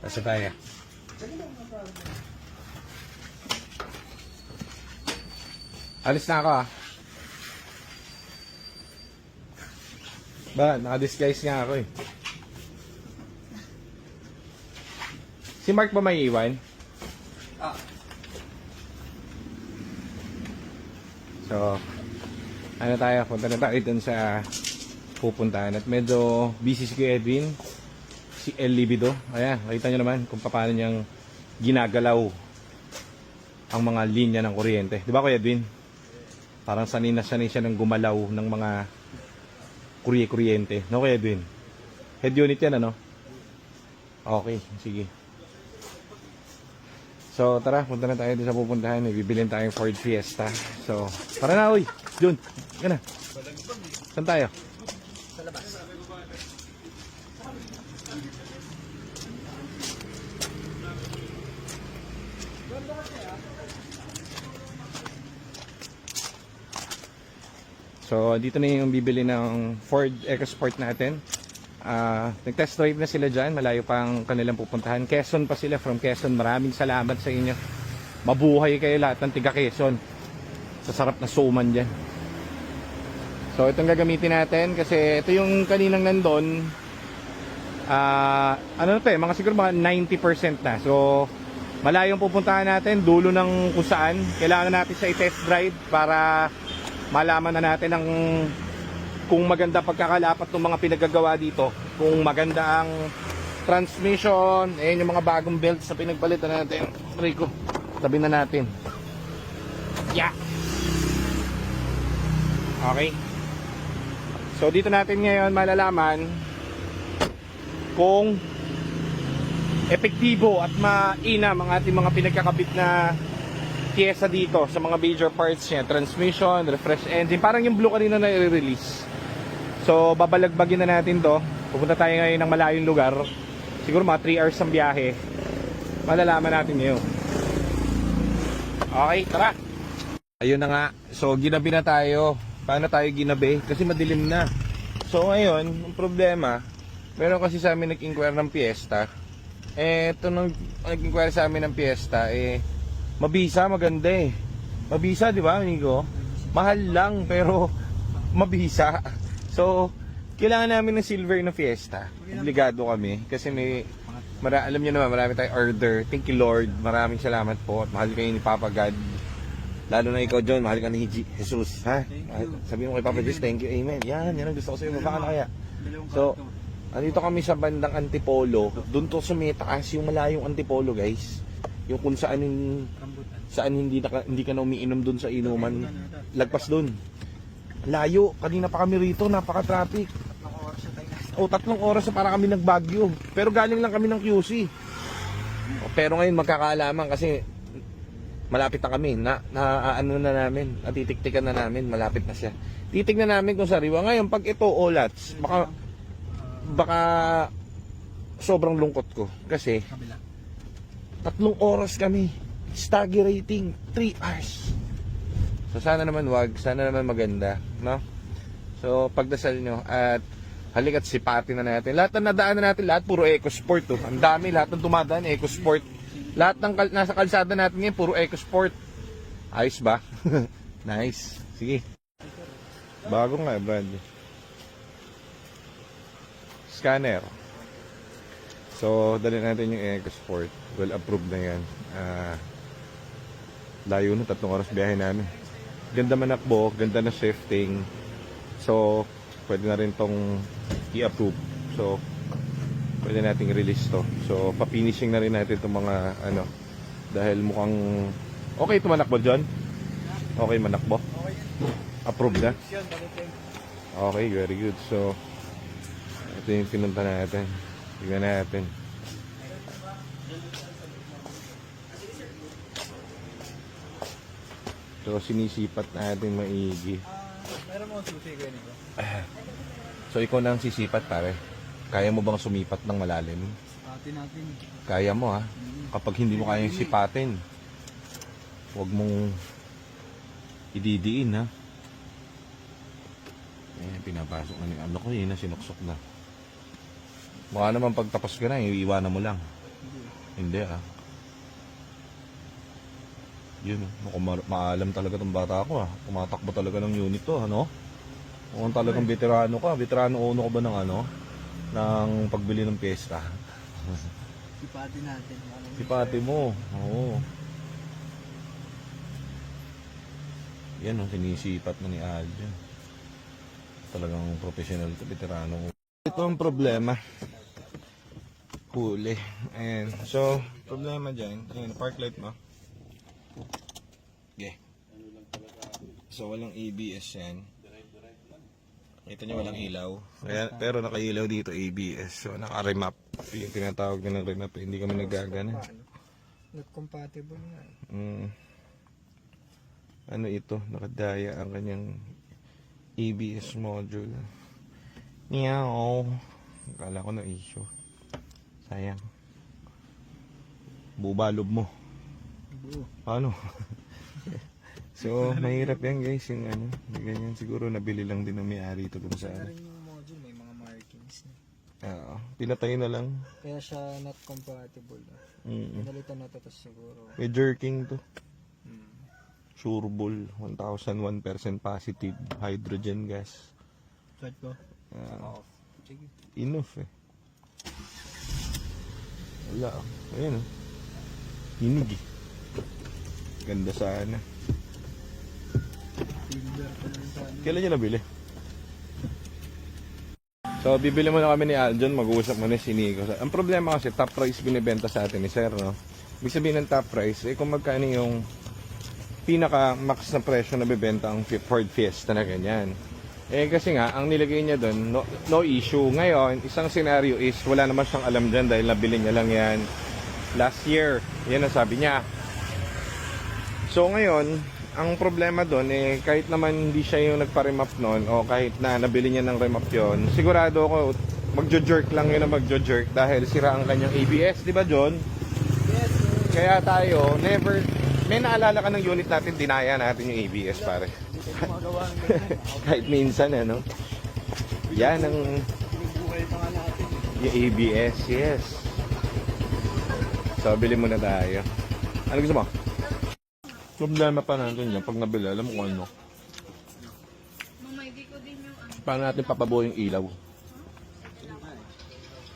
Basta tayo. Alis na ako ah. Ba, naka-disguise nga ako eh. Si Mark ba may iwan? Ah. So, ano tayo, punta na tayo dun sa pupuntahan. At medyo busy si Kuya Edwin, si El Libido. Ayan, nakita nyo naman kung paano niyang ginagalaw ang mga linya ng kuryente. Di ba Kuya Edwin? Parang sanay na sanay siya ng gumalaw ng mga kuryente. No Kuya Edwin? Head unit yan ano? Okay, sige. So tara, punta na tayo dun sa pupuntahan. May bibilin tayong Ford Fiesta. So, tara na uy! Jun, yan na. Saan tayo? Sa labas. So, dito na yung bibili ng Ford EcoSport natin. Nag-test drive na sila dyan. Malayo pa ang kanilang pupuntahan. Quezon pa sila, from Quezon. Maraming salamat sa inyo. Mabuhay kayo lahat ng tiga Quezon. Sa sarap na suman dyan. So, itong gagamitin natin. Kasi ito yung kaninang nandun. Ano na ito eh, mga siguro mga 90% na. So, malayong pupuntahan natin. Dulo ng kung saan. Kailangan natin siya i-test drive para malaman na natin ang kung maganda pagkakalapat ng mga pinagagawa dito, kung maganda ang transmission. Ayan yung mga bagong belts na pinagpalitan natin. Rico, tabi na natin. Yeah. Okay. So dito natin ngayon malalaman kung epektibo at mainam ang ating mga pinagkakabit na pyesa dito sa mga major parts niya, transmission, refresh engine, parang yung blue kanina na i-release. So babalagbagin na natin to. Pupunta tayo ngayon ng malayong lugar, siguro mga 3 hours ang biyahe. Malalaman natin ngayon. Okay, tara. Ayun na nga, so ginabi na tayo. Paano tayo ginabi? Kasi madilim na. So ngayon, ang problema, meron kasi sa amin nag-inquire ng Fiesta. Ito nung nag-inquire sa amin ng Fiesta, mabisa, maganda eh. Mabisa, di ba, amigo? Mahal lang, pero mabisa. So, kailangan namin ng silver na Fiesta. Obligado kami. Kasi alam nyo naman, marami tayong order. Thank you, Lord. Maraming salamat po. At mahal kayo ni Papa God. Lalo na ikaw, John. Mahal ka ni Jesus. Ha? Sabi mo kay Papa Jesus, thank you, amen. Yan ang gusto ko sa'yo. Mabaka na kaya. So, andito kami sa bandang Antipolo. Doon to sumitaas yung malayong Antipolo, guys. Yung kung saan hindi ka na umiinom dun sa inuman, lagpas dun. Layo, kanina pa kami rito, napaka-traffic. 3 oras na para kami nagbagyo. Pero galing lang kami ng QC. Pero ngayon magkakaalaman kasi malapit na kami. Ano na namin, natitiktikan na namin, malapit na siya. Titignan namin kung sariwa. Ngayon, pag ito olats, baka sobrang lungkot ko. Kasi 3 oras kami. Staggy rating 3 hours. So sana naman wag, sana naman maganda, no? So pagdasal nyo at halika't sipatin na natin. Lahat ng nadaanan natin, lahat puro EcoSport to. Ang dami, lahat ng dumadaan EcoSport. Lahat ng nasa kalsada natin ngayon puro EcoSport. Ayos ba? Nice. Sige. Bago nga, brand. Scanner. So dali natin yung EcoSport. Well approved na yan. Layo na, 3 oras biyahe namin. Ganda manakbo, ganda na shifting. So pwede na rin tong i-approve. So pwede nating release to. So pa-finishing na rin natin itong mga dahil mukhang okay ito manakbo, John. Okay manakbo. Approved na. Okay, very good. So ito yung pinunta natin. Tignan natin. So sinisipat natin maigi. Meron mo susi kayo nito? So ikaw na ang sisipat, pare. Kaya mo bang sumipat ng malalim? Pati natin. Kaya mo ha. Kapag hindi mo kayang sipatin, huwag mong ididiin ha. Pinapasok na yung ano ko yun na sinuksok na. Mukha naman pagtapos ka na, iiwanan mo lang. Hindi Yun, mukhang maalam talaga tong bata ko Tumatakbo talaga ng unit to, ano? Mukhang talagang veterano ka. Veterano uno ka ba ng ano? Ng pagbili ng piyesta? Sipati natin. Sipati mo. Oo. Yan sinisipat na ni Aljon. Talagang professional to, veterano. Ito ang problema. Huli. And so, problema dyan. Ayun, park light mo. Okay. So, walang ABS yan. Kita nyo walang ilaw. Pero nakailaw dito ABS. So, naka-remap. Yung tinatawag na ng remap. Hindi kami nagagana. Not compatible nga. Ano ito? Nakadaya ang kanyang ABS module. Meow. Akala ko na issue. Sayang. Bubalob mo. Ano? So, mahirap yan guys, yung ano, ganyan siguro nabili lang din ng may-ari ito dun sa Kaya rin yung module, may mga markings na. Pinatay na lang. Kaya siya not compatible. Pinalitan na to tapos siguro. May jerking to. Sureball, 1001% positive, hydrogen gas. Start ko? Sige. Enough Wala Ayan Hinig Ganda sana. Kailan niya nabili? So, bibili muna kami ni Aljon, mag-uusap muna si Nico. Ang problema kasi, top price binibenta sa atin ni Sir, no? Ibig sabihin ng top price, kung magkano yung pinaka-max na presyo na bibenta ang Ford Fiesta na ganyan. Kasi nga, ang nilagay niya doon, no issue. Ngayon, isang scenario is, wala naman siyang alam dyan dahil nabili niya lang yan last year. Yan ang sabi niya. So, ngayon, ang problema doon kahit naman hindi siya yung nagpa-remap noon o kahit na nabili niya ng remap yon, sigurado ako magjo-jerk lang yun na magjo-jerk dahil sira ang kanyang ABS, di ba John? Yes, sir. Kaya tayo, never, may naalala ka ng unit natin, dinaya natin yung ABS pare. Kahit minsan ano. Yan ang Buhay pa nga natin. yung ABS, yes. So, bili muna tayo. Ano gusto mo? Problema pa natin yan, pag nabili, alam mo kung ano. Paano natin papabuo yung ilaw?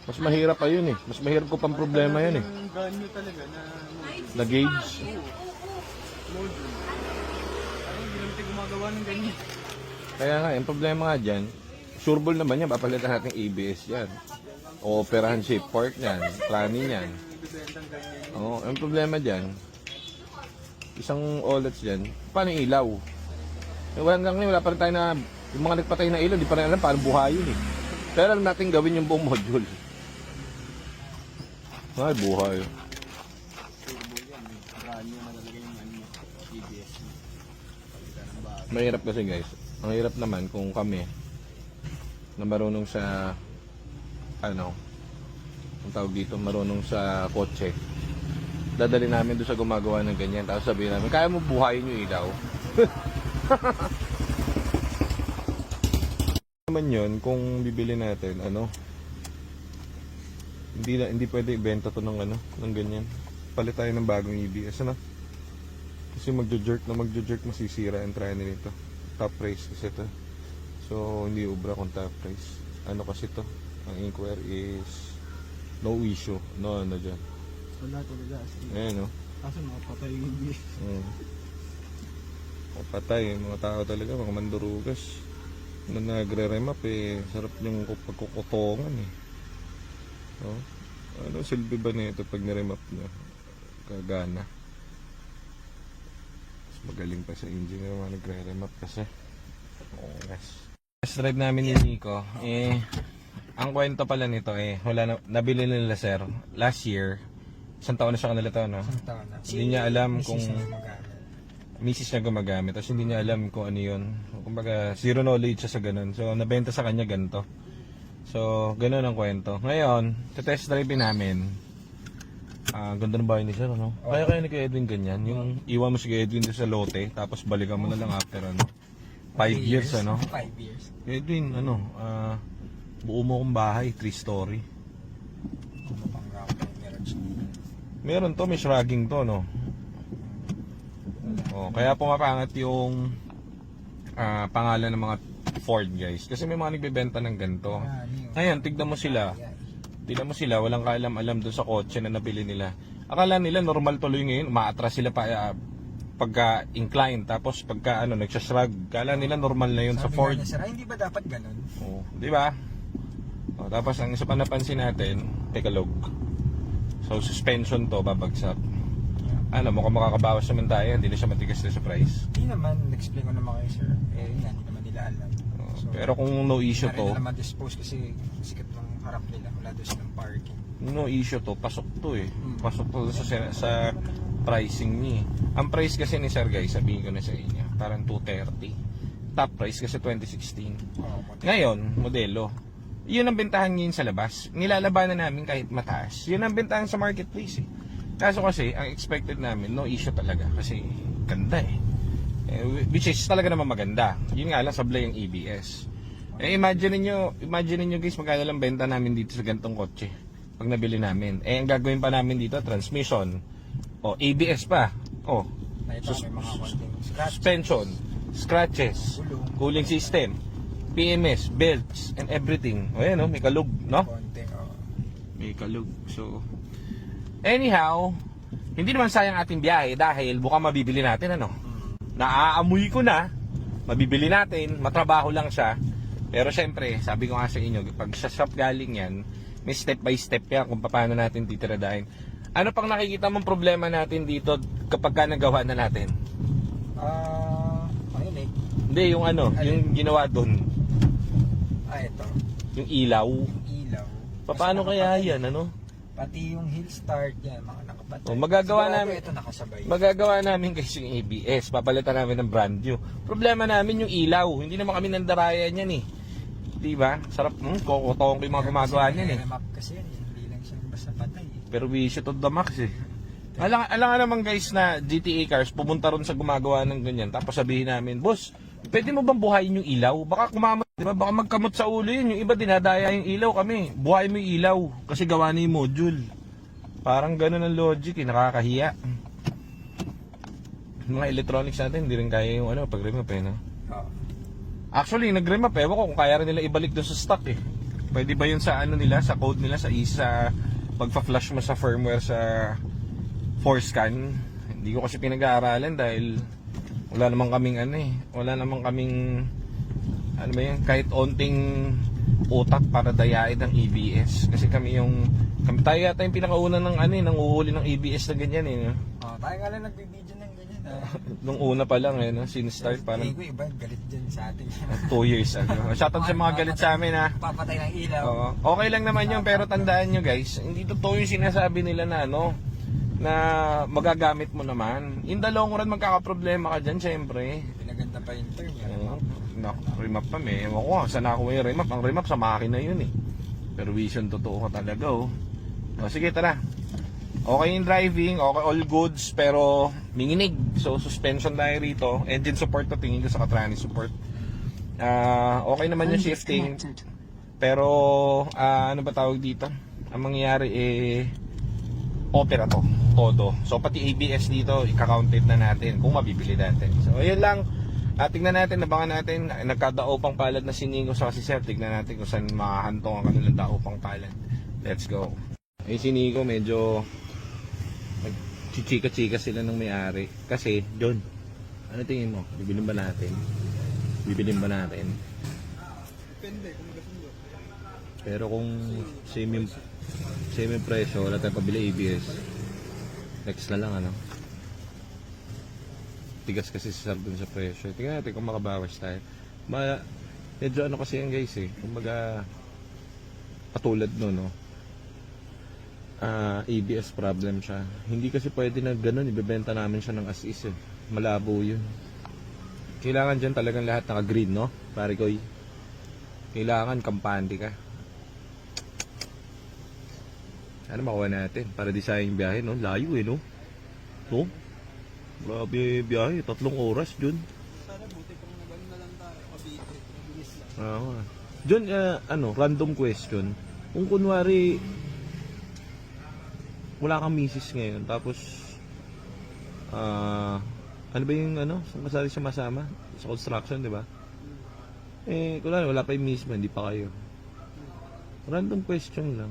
Mas mahirap pa yun Mas mahirap ko pang problema yan Ang ganyo talaga Na gauge. module. Ay, hindi naman tayo gumagawa ng ganyan. Kaya nga, yung problema nga dyan, sureball naman yan, papalitan natin ABS yan. O operahan shape part yan, planning yan. Bibentang ganyan. Oo, yung problema dyan, isang OLEDs dyan, paano yung ilaw? Wala pa rin tayo na, yung mga nagpatay na ilaw, di pa rin alam paano buhayin Pero alam natin gawin yung buong module. Ay, buhay. Mahirap kasi guys. Ang hirap naman kung kami na marunong sa ang tawag dito, marunong sa kotse. Dadali namin doon sa gumagawa ng ganyan. Tapos sabihin namin, kaya mo buhayin yung ilaw. Naman yun, kung bibili natin, hindi pwede ibenta to ng ng ganyan. Palit tayo ng bagong ABS, Kasi magjo-jerk masisira ang trailer nito. Top price kasi to. So, hindi ubra kung top price. Kasi to? Ang inquiry is no issue. No, dyan. Wala talaga. Ayan, Kaso makapatay yung ABS. Patay, mga tao talaga, mga mandurugas. Na nagre-remap sarap yung pagkukutongan Ano silbi ba nito pag niremap nyo? Kagana. Mas magaling pa sa engineer mga nagre-remap kasi. Yes. Test drive namin ni Nico, ang kwento pala nito nabili nila sir last year. Isang taon na siya kanila to, no? Isang taon na. Hindi niya alam kung Gumagamit. misis niya gumagamit, tapos hindi niya alam kung ano yun. Kumbaga, zero knowledge siya sa ganun. So, nabenta sa kanya ganito. So, ganun ang kwento. Ngayon, sa test drive namin, ganda ng bahay ni sir, ano? Kaya ni Kuya Edwin ganyan. Yung iwan mo si Kuya Edwin doon sa lote, tapos balikan mo na lang after, 5 years, 5 years. Kuya Edwin, buo mo kong bahay, 3 story. Meron to, may shrugging to, no? Oh, kaya pumapangat yung pangalan ng mga Ford, guys. Kasi may mga nagbebenta ng ganito. Ngayon, tignan mo sila. Tignan mo sila, walang kaalam-alam doon sa kotse na nabili nila. Akala nila normal tuloy ngayon, umaatras sila pa pagka-incline, tapos pagka nagsashrug. Akala nila normal na yun sa Ford. Sabi nga niya, sir, hindi ba dapat ganun? Oh, di ba? Oh, tapos ang isa pa napansin natin, Tagalog. So suspension to, babagsak. Mukhang makakabawas naman tayo, hindi na siya matigas na sa price. Hindi naman, explain ko naman kayo, sir. Hindi naman nila alam. So, Pero kung no issue to, nila ma-dispose kasi sikat ng harap nila, wala doon silang parking. no issue to, pasok to eh. Pasok to sa pricing niya. Ang price kasi ni Sir guys, sabihin ko na sa inyo, parang 230. Top price kasi 2016. Ngayon, modelo. Yun ang bentahan ngayon sa labas. Nilalabanan namin kahit mataas. Yun ang bentahan sa marketplace eh. Kaso kasi, ang expected namin, no issue talaga. Kasi ganda eh. Which is talaga naman maganda. Yun nga lang, sablay yung ABS. Imagine niyo guys, magkano lang benta namin dito sa gantong kotse pag nabili namin. Ang gagawin pa namin dito, transmission. ABS pa. Suspension, scratches, cooling system, PMS, belts, and everything. Ayan, may kalug, no? May kalug. So, anyhow, hindi naman sayang ating biyahe dahil mukhang mabibili natin, Naaamoy ko na, mabibili natin, matrabaho lang siya. Pero syempre, sabi ko nga sa inyo, pag sa shop galing yan, may step by step yan kung paano natin titiradahin. Ano pang nakikita mong problema natin dito kapag ka nagawa na natin? Mahinig. Hindi, yung yung ginawa doon. Ito. Yung ilaw. Ilaw. Paano kaya yan, Pati yung hill start yan, mga nakapatay. Magagawa Sigurado namin. ito nakasabay. Magagawa namin guys yung ABS. Papalitan namin ng brand new. Problema namin yung ilaw. Hindi naman kami nandarayan yan eh. Diba? Sarap kokotong ko yung mga gumagawa niyan eh. Remap kasi yan, hindi lang siya basta patay. Pero wisyo to the max eh. Alam naman guys na GTA cars pumunta ron sa gumagawa ng ganyan. Tapos sabihin namin, boss, pwede mo bang buhayin yung ilaw? Baka kumamot, diba? Baka magkamot sa ulo yun. Yung iba dinadaya yung ilaw kami. Buhayin mo yung ilaw. Kasi gawa na yung module. Parang ganun ang logic eh. Nakakahiya. Mga electronics natin, hindi rin kaya yung pag-remap eh, no? Actually, nag-remap eh. Ewan ko kung kaya rin nila ibalik doon sa stock eh. Pwede ba yun sa nila, sa code nila, sa pagpa-flash mo sa firmware sa Forscan? Hindi ko kasi pinag-aaralan dahil wala namang kaming wala namang kaming kahit onting utak para dayain ng ABS. Kasi kami tayo yata yung pinakauna ng uhuli ng ABS na ganyan eh. Tayo nga lang nagbibideo ng ganyan. Nung una pa lang since-start parang iba galit dyan sa atin. 2 years ago. Shoutout sa mga galit sa amin ha. Papatay ng ilaw. Okay lang naman yun, pero tandaan nyo guys, hindi totoo yung sinasabi nila na na magagamit mo naman. In the long run, magkakaproblema ka dyan, syempre. Pinaganda pa yung term. Remap pa may. Ewan ko, saan ako yung remap? Ang remap sa makina yun eh. Pero vision, totoo ka talaga sige, tara. Okay yung driving, okay, all goods, pero minginig. So, suspension tayo rito. Engine support to, tingin ko sa Catrani support. Okay naman yung shifting. Pero, ano ba tawag dito? Ang mangyayari opera to, todo. So, pati ABS dito, ika-counted na natin kung mabibili natin. So, ayun lang. Tingnan natin, nabangan natin. Nagkadao pang palad na siningo sa kasi sir. Tignan natin kung saan makahantong ang kanilang dao pang palad. Let's go. Sinigo medyo chichika-chika sila ng may-ari. Kasi, John, ano tingin mo? Bibilin ba natin? Depende kung magkasundo. Pero kung same presyo, wala tayong pabili ABS. Next na lang, Tigas kasi si Sir dun sa presyo. Tingnan natin kung makabawas tayo. Medyo kasi yan guys eh. Kumbaga, patulad ABS problem siya. Hindi kasi pwede na ganun, ibebenta namin siya ng as is eh. Malabo yun. Kailangan dyan talagang lahat naka-green, no? Pare koy. Kailangan kampante ka. Ano makuha natin? Para design yung biyahe, no? Layo eh, no? No? Grabe biyahe, 3 oras, Jun. Sana buti kung nagano na lang tayo. Mabilis lang. Jun, random question. Kung kunwari wala kang misis ngayon, tapos ano ba yung ano, kasali siya masama sa construction, di ba? Eh, wala pa yung miss mo, hindi pa kayo. Random question lang.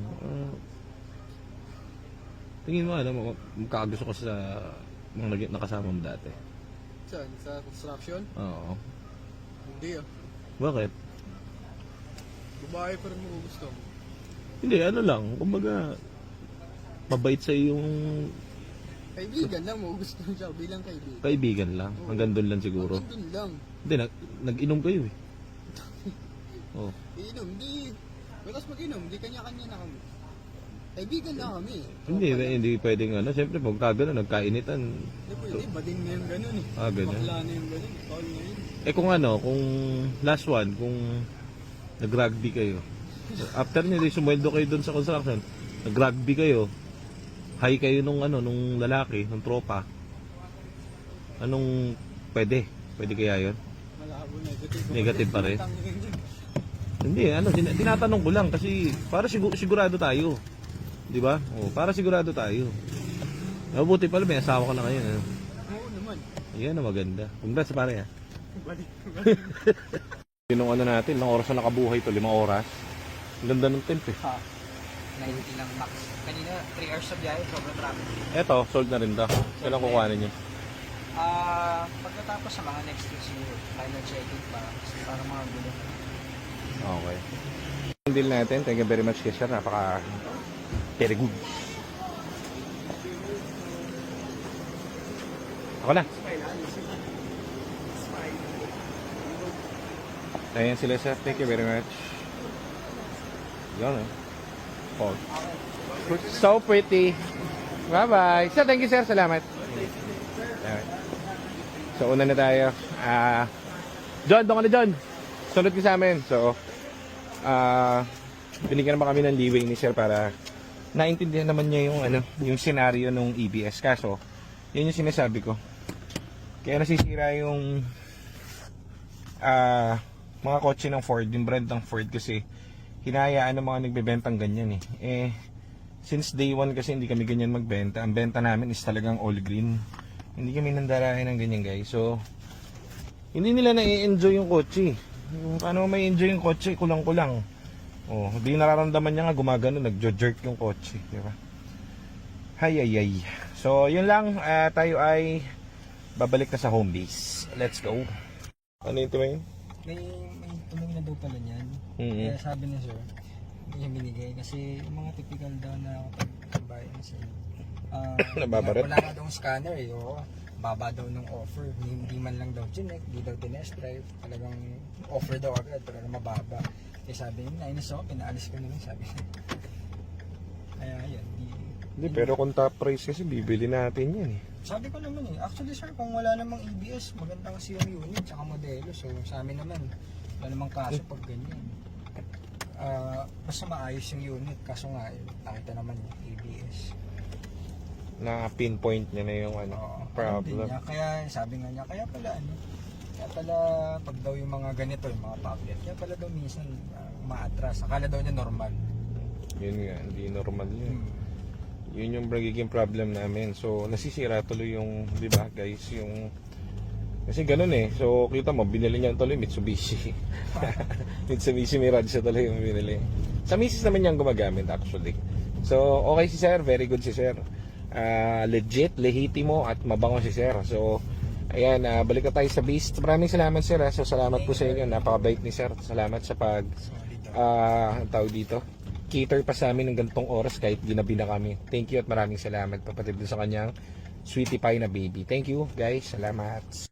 Tingin mo, ano, magkakagusto ko sa mga nakasama mo dati? Saan? Sa construction? Oo. Hindi ah. Bakit? Babae pa rin mo gusto mo. Hindi, ano lang, kumbaga, mabait sa yung Kaibigan lang mo gusto mo siya bilang kaibigan. kaibigan lang. Hanggang doon lang siguro. Hanggang dun lang. Hindi, nag-inom kayo eh. Oh. Iinom, hindi. Batas mag-inom, hindi kanya-kanya na kami. Kaibigan na kami. Hindi pwedeng ano, siyempre pag kagano, nagkainitan. Hindi pwede, bading na yung ganun eh. Ganun. Bakla na yung ganun. Paul na yun. Eh kung ano, kung last one, kung nag-rugby kayo. After nyo, di sumweldo kayo doon sa construction. Nag-rugby kayo. High kayo nung ano, nung lalaki, nung tropa. Anong pwede? Pwede kaya yun? Malabo, negative. Negative pa rin. Tangin yun. Hindi, ano, tinatanong ko lang kasi para sigurado tayo. 'Di ba? Oh, para sigurado tayo. Mabuti pala may asawa ka na ngayon. Ano? Oo naman. Ayan na maganda. Congrats pare ha. Balik. Yung ano natin, ng oras na nakabuhay to, 5 oras. Ang ganda ng temp eh. Ha. 90 lang max. Kanina, 3 hours sa biyahe, sobrang traffic. Eto, sold na rin to. Kailan kukuhanin niyo? Pagkatapos sa mga next week siguro, final check-in para mga gulo. Okay. Yung deal natin, thank you very much kay sir. Napaka very good. Ako na. Ayan sila sir, thank you very much. Yan eh. Oh. So pretty. Bye-bye. Sir, thank you sir. Salamat. Alright. So una na tayo. John, doon ka na John. Sunod ka sa amin. So, binigyan naman kami ng leeway ni sir para naintindihan naman niya yung ano, yung scenario ng EBS. Kaso, yun yung sinasabi ko. Kaya nasisira yung mga kotse ng Ford, yung brand ng Ford kasi hinayaan ng mga nagbebentang ganyan eh. Eh, since day one kasi hindi kami ganyan magbenta. Ang benta namin is talagang all green. Hindi kami nandarahin ng ganyan guys. So, hindi nila na-enjoy yung kotse. Paano may enjoy yung kotse, kulang-kulang. Oh, di nararamdaman niya nga gumagano, nagjo-jerk yung kotse, di ba? Hay. So, yun lang, tayo ay babalik na sa home base. Let's go. Ano yung tumayin? May tuloy na daw pala niyan. Mhm. Kaya sabi ni sir, hindi niya binigay kasi yung mga typical daw na kapag sa Nababarat? Wala nga daw scanner eh. Oo. Baba daw nung offer. Hindi man lang daw chinek, hindi daw tinest drive. Talagang offer daw agad pero mababa. Eh sabi niya, nainis ako, pinaalis ko na lang sabi niya. Kaya yun, Hindi, pero kung top price kasi bibili natin yan eh. sabi ko naman eh, actually sir, kung wala namang EBS, maganda kasi yung unit tsaka modelo. So sa amin naman, wala namang kaso pag ganyan. Basta maayos yung unit, kaso nga, nakita naman yung EBS. Na pinpoint niya na yung ano, Alam din problem. niya. Kaya sabi nga niya, kaya pala pag daw yung mga ganito, yung mga tablet, kaya pala daw minsan maatras. Akala daw niya normal. Yun nga, hindi normal yun. Yun yung magiging problem namin. So, nasisira tuloy yung, di ba guys, yung... Kasi ganun eh. So, kita mo, binili niya tuloy Mitsubishi. Mitsubishi Mirage tuloy yung binili. Sa misis naman niyang gumagamit actually. So, okay si sir. Very good si sir. Legit, lehitimo at mabango si sir. So, ayan, balik na tayo sa base. Maraming salamat sir. So, salamat po sa inyo. Napakabait ni sir. Salamat sa pag... tawag dito. Cater pa sa amin ng gantong oras kahit ginabi na kami. Thank you at maraming salamat papatid sa kanyang sweetie pie na baby. Thank you guys. Salamat.